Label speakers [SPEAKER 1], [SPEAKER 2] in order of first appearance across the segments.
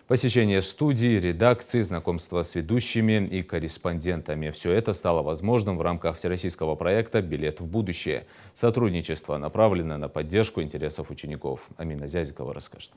[SPEAKER 1] Посещение студий, редакций, знакомство с ведущими и корреспондентами – все это стало возможным в рамках всероссийского проекта «Билет в будущее». Сотрудничество направлено на поддержку интересов учеников. Амина Зязикова расскажет.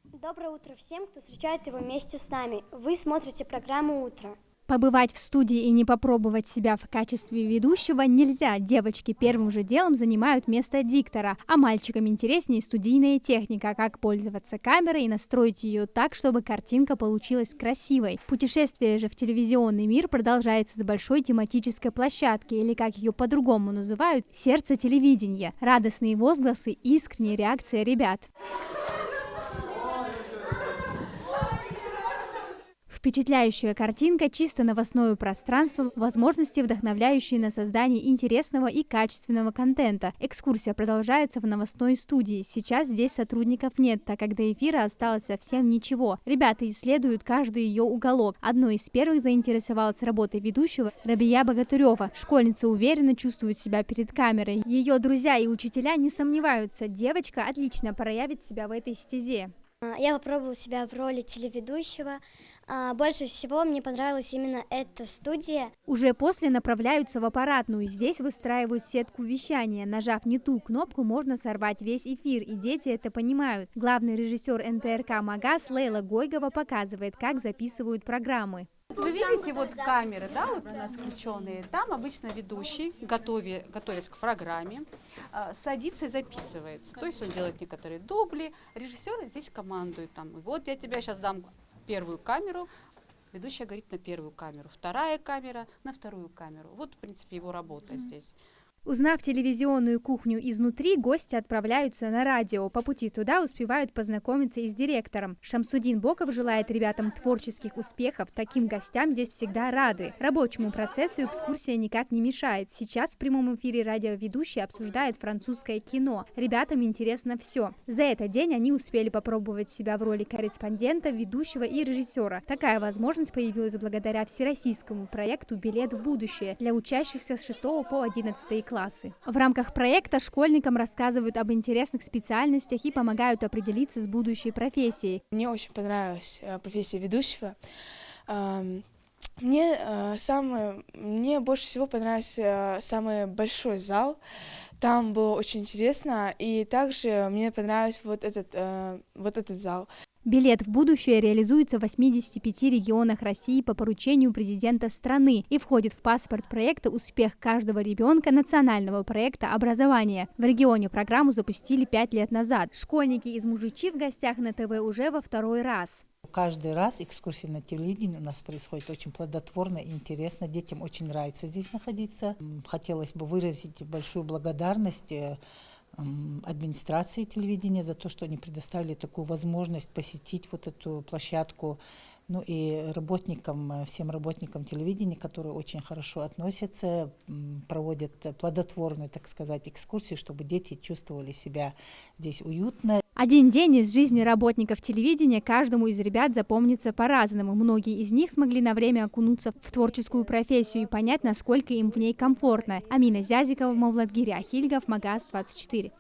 [SPEAKER 2] Доброе утро всем, кто встречает его вместе с нами. Вы смотрите программу «Утро».
[SPEAKER 3] Побывать в студии и не попробовать себя в качестве ведущего нельзя. Девочки первым же делом занимают место диктора, а мальчикам интереснее студийная техника, как пользоваться камерой и настроить ее так, чтобы картинка получилась красивой. Путешествие же в телевизионный мир продолжается с большой тематической площадки, или как ее по-другому называют, сердце телевидения. Радостные возгласы, искренняя реакция ребят. Впечатляющая картинка, чисто новостное пространство, возможности, вдохновляющие на создание интересного и качественного контента. Экскурсия продолжается в новостной студии. Сейчас здесь сотрудников нет, так как до эфира осталось совсем ничего. Ребята исследуют каждый ее уголок. Одной из первых заинтересовалась работой ведущего Рабия Богатырева. Школьница уверенно чувствует себя перед камерой. Ее друзья и учителя не сомневаются, девочка отлично проявит себя в этой стезе.
[SPEAKER 2] Я попробовала себя в роли телеведущего. Больше всего мне понравилась именно эта студия.
[SPEAKER 3] Уже после направляются в аппаратную. Здесь выстраивают сетку вещания. Нажав не ту кнопку, можно сорвать весь эфир, и дети это понимают. Главный режиссер НТРК «Магаз» Лейла Гойгова показывает, как записывают программы.
[SPEAKER 4] Вы видите, вот камеры, да, вот у нас включенные. Там обычно ведущий, готовясь к программе, садится и записывается. То есть он делает некоторые дубли. Режиссер здесь командует. Там, вот я тебе сейчас дам первую камеру. Ведущая говорит на первую камеру. Вторая камера на вторую камеру. Вот, в принципе, его работа здесь.
[SPEAKER 3] Узнав телевизионную кухню изнутри, гости отправляются на радио. По пути туда успевают познакомиться и с директором. Шамсудин Боков желает ребятам творческих успехов. Таким гостям здесь всегда рады. Рабочему процессу экскурсия никак не мешает. Сейчас в прямом эфире радиоведущий обсуждает французское кино. Ребятам интересно все. За этот день они успели попробовать себя в роли корреспондента, ведущего и режиссера. Такая возможность появилась благодаря всероссийскому проекту «Билет в будущее» для учащихся с 6 по 11 классы. В рамках проекта школьникам рассказывают об интересных специальностях и помогают определиться с будущей профессией.
[SPEAKER 5] Мне очень понравилась профессия ведущего. Мне больше всего понравился самый большой зал. Там было очень интересно, и также мне понравился вот этот зал.
[SPEAKER 3] «Билет в будущее» реализуется в 85 регионах России по поручению президента страны и входит в паспорт проекта «Успех каждого ребенка» национального проекта образования. В регионе программу запустили 5 лет назад. Школьники из Мужичи в гостях на ТВ уже во второй раз.
[SPEAKER 6] Каждый раз экскурсии на телевидении у нас происходит очень плодотворно и интересно. Детям очень нравится здесь находиться. Хотелось бы выразить большую благодарность администрации телевидения за то, что они предоставили такую возможность посетить вот эту площадку. Ну и всем работникам телевидения, которые очень хорошо относятся, проводят плодотворную, так сказать, экскурсию, чтобы дети чувствовали себя здесь уютно.
[SPEAKER 3] Один день из жизни работников телевидения каждому из ребят запомнится по-разному. Многие из них смогли на время окунуться в творческую профессию и понять, насколько им в ней комфортно. Амина Зязикова, Мавладгиря Хильгов, Магаз 24.